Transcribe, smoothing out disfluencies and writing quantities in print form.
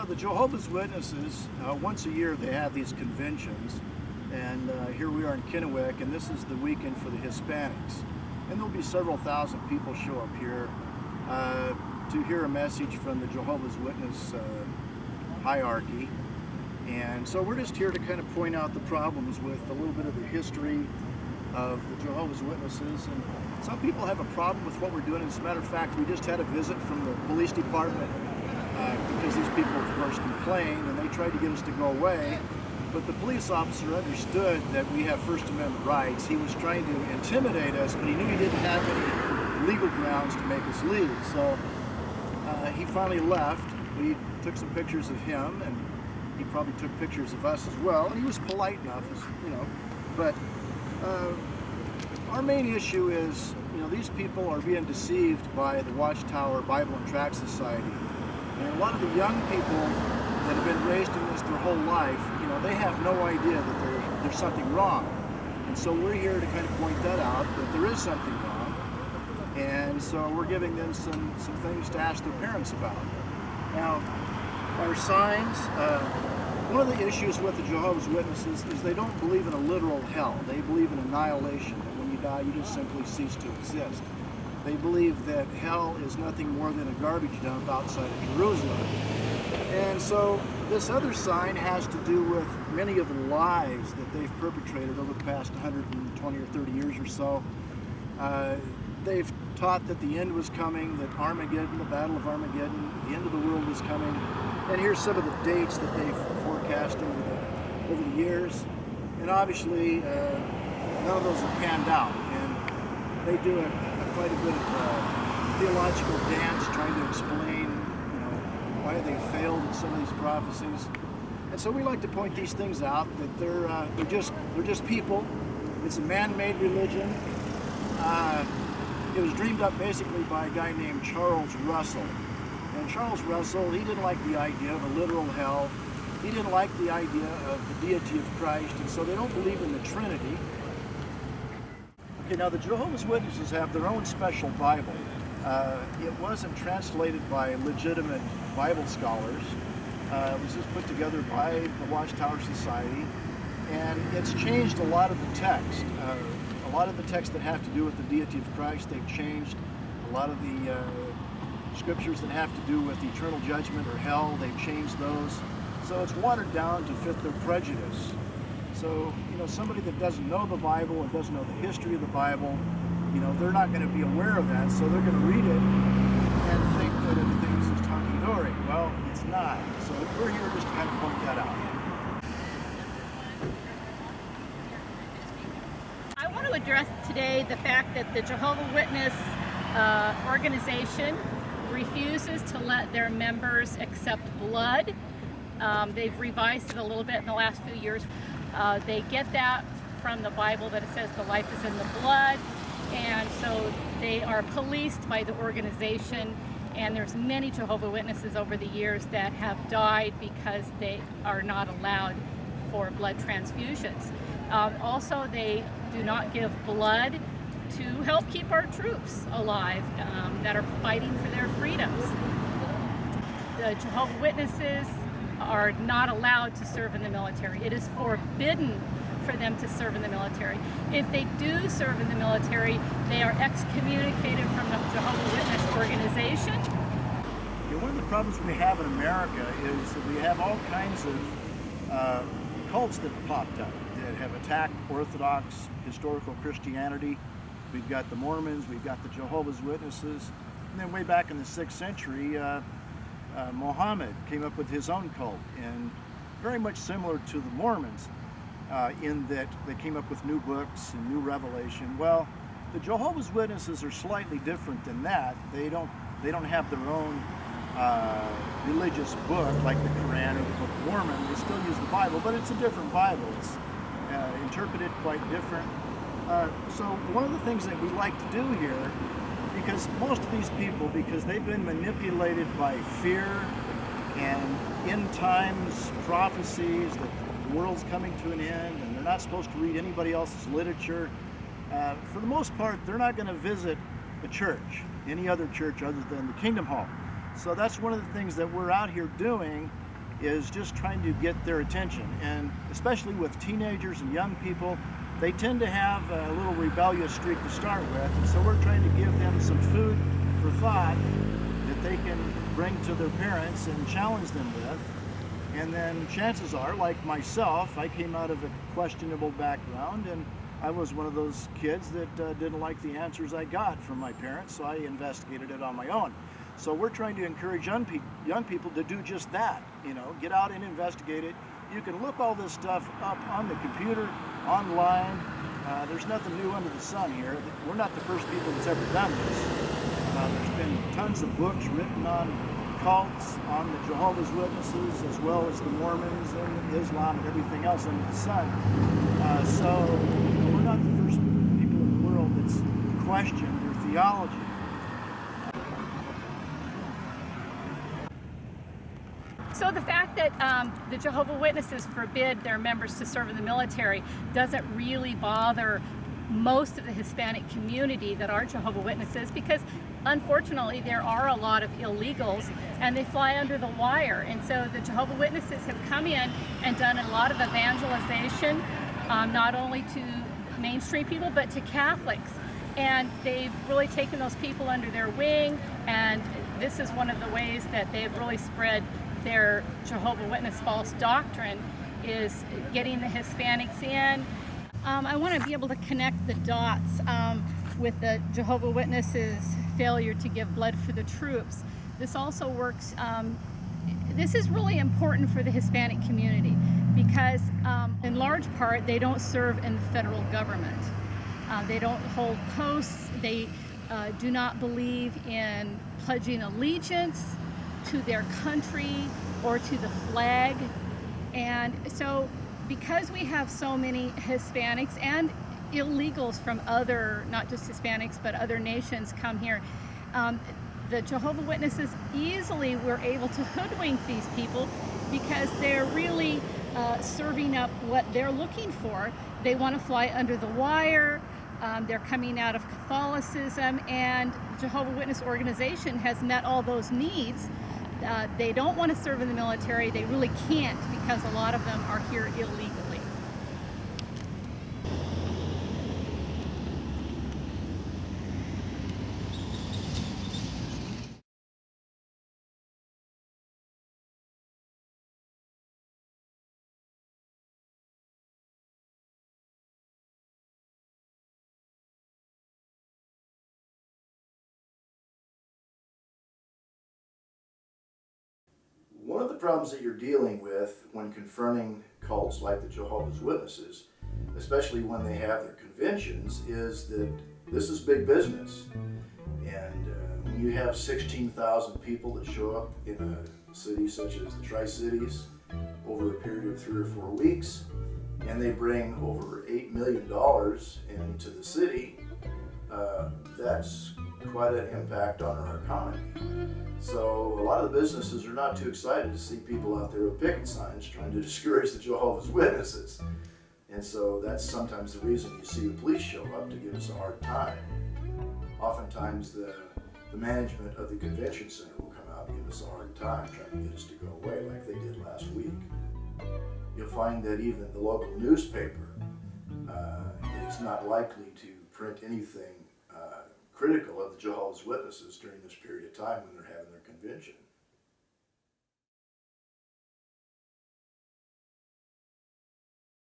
Well, the Jehovah's Witnesses, once a year they have these conventions, and here we are in Kennewick, and this is the weekend for the Hispanics. And there'll be several thousand people show up here to hear a message from the Jehovah's Witness hierarchy. And so we're just here to kind of point out the problems with a little bit of the history of the Jehovah's Witnesses. And some people have a problem with what we're doing. As a matter of fact, we just had a visit from the police department because these people, of course, complained and they tried to get us to go away. But the police officer understood that we have First Amendment rights. He was trying to intimidate us, but he knew he didn't have any legal grounds to make us leave. So he finally left. We took some pictures of him, and he probably took pictures of us as well. And he was polite enough, But our main issue is, these people are being deceived by the Watchtower Bible and Tract Society. And a lot of the young people that have been raised in this their whole life, they have no idea that there's something wrong. And so we're here to kind of point that out, that there is something wrong. And so we're giving them some things to ask their parents about. Now, our signs, one of the issues with the Jehovah's Witnesses is they don't believe in a literal hell. They believe in annihilation, that when you die, you just simply cease to exist. They believe that hell is nothing more than a garbage dump outside of Jerusalem. And so this other sign has to do with many of the lies that they've perpetrated over the past 120 or 30 years or so. They've taught that the end was coming, that Armageddon, the Battle of Armageddon, the end of the world was coming. And here's some of the dates that they've forecast over the years. And obviously, none of those have panned out. And they do quite a bit of theological dance trying to explain, why they failed in some of these prophecies. And so we like to point these things out, that they're just people. It's a man-made religion. It was dreamed up basically by a guy named Charles Russell. And Charles Russell, he didn't like the idea of a literal hell. He didn't like the idea of the deity of Christ, and so they don't believe in the Trinity. Okay, now the Jehovah's Witnesses have their own special Bible. It wasn't translated by legitimate Bible scholars. It was just put together by the Watchtower Society, and it's changed a lot of the text. A lot of the texts that have to do with the deity of Christ, they've changed. A lot of the scriptures that have to do with eternal judgment or hell, they've changed those. So it's watered down to fit their prejudice. So, somebody that doesn't know the Bible and doesn't know the history of the Bible, they're not going to be aware of that, so they're going to read it and think that everything is just hunky-dory. Well, it's not. So we're here just to kind of point that out. I want to address today the fact that the Jehovah's Witness organization refuses to let their members accept blood. They've revised it a little bit in the last few years. They get that from the Bible, that it says the life is in the blood, and so they are policed by the organization. And there's many Jehovah's Witnesses over the years that have died because they are not allowed for blood transfusions. Also, they do not give blood to help keep our troops alive that are fighting for their freedoms. The Jehovah's Witnesses are not allowed to serve in the military. It is forbidden for them to serve in the military. If they do serve in the military, they are excommunicated from the Jehovah's Witness organization. One of the problems we have in America is that we have all kinds of cults that have popped up that have attacked Orthodox historical Christianity. We've got the Mormons, we've got the Jehovah's Witnesses, and then way back in the 6th century, Muhammad came up with his own cult, and very much similar to the Mormons in that they came up with new books and new revelation. Well, the Jehovah's Witnesses are slightly different than that. They don't have their own religious book like the Quran or the Book of Mormon. They still use the Bible, but it's a different Bible. It's interpreted quite different. So one of the things that we like to do here, because most of these people, because they've been manipulated by fear and end times prophecies that the world's coming to an end and they're not supposed to read anybody else's literature, for the most part, they're not going to visit a church, any other church other than the Kingdom Hall. So that's one of the things that we're out here doing, is just trying to get their attention. And especially with teenagers and young people, they tend to have a little rebellious streak to start with. And so we're trying to give them some food for thought that they can bring to their parents and challenge them with. And then chances are, like myself, I came out of a questionable background, and I was one of those kids that didn't like the answers I got from my parents, so I investigated it on my own. So we're trying to encourage young people to do just that. You know, get out and investigate it. You can look all this stuff up on the computer, online. There's nothing new under the sun here. We're not the first people that's ever done this. There's been tons of books written on cults, on the Jehovah's Witnesses, as well as the Mormons and Islam and everything else under the sun. So we're not the first people in the world that's questioned their theology. So the fact that the Jehovah's Witnesses forbid their members to serve in the military doesn't really bother most of the Hispanic community that are Jehovah's Witnesses, because unfortunately there are a lot of illegals and they fly under the wire. And so the Jehovah's Witnesses have come in and done a lot of evangelization, not only to mainstream people but to Catholics. And they've really taken those people under their wing, and this is one of the ways that they've really spread their Jehovah's Witness false doctrine, is getting the Hispanics in. I want to be able to connect the dots with the Jehovah's Witnesses' failure to give blood for the troops. This also works, this is really important for the Hispanic community because in large part they don't serve in the federal government. They don't hold posts. They do not believe in pledging allegiance to their country or to the flag. And so because we have so many Hispanics and illegals from other, not just Hispanics, but other nations come here, the Jehovah's Witnesses easily were able to hoodwink these people because they're really serving up what they're looking for. They want to fly under the wire. They're coming out of Catholicism, and Jehovah's Witness organization has met all those needs. They don't want to serve in the military. They really can't because a lot of them are here illegally. One of the problems that you're dealing with when confronting cults like the Jehovah's Witnesses, especially when they have their conventions, is that this is big business. And when you have 16,000 people that show up in a city such as the Tri-Cities over a period of 3 or 4 weeks, and they bring over $8 million into the city, that's quite an impact on our economy. So a lot of the businesses are not too excited to see people out there with picket signs trying to discourage the Jehovah's Witnesses. And so that's sometimes the reason you see the police show up, to give us a hard time. Oftentimes the management of the convention center will come out and give us a hard time, trying to get us to go away like they did last week. You'll find that even the local newspaper is not likely to print anything critical of the Jehovah's Witnesses during this period of time when they're having their convention.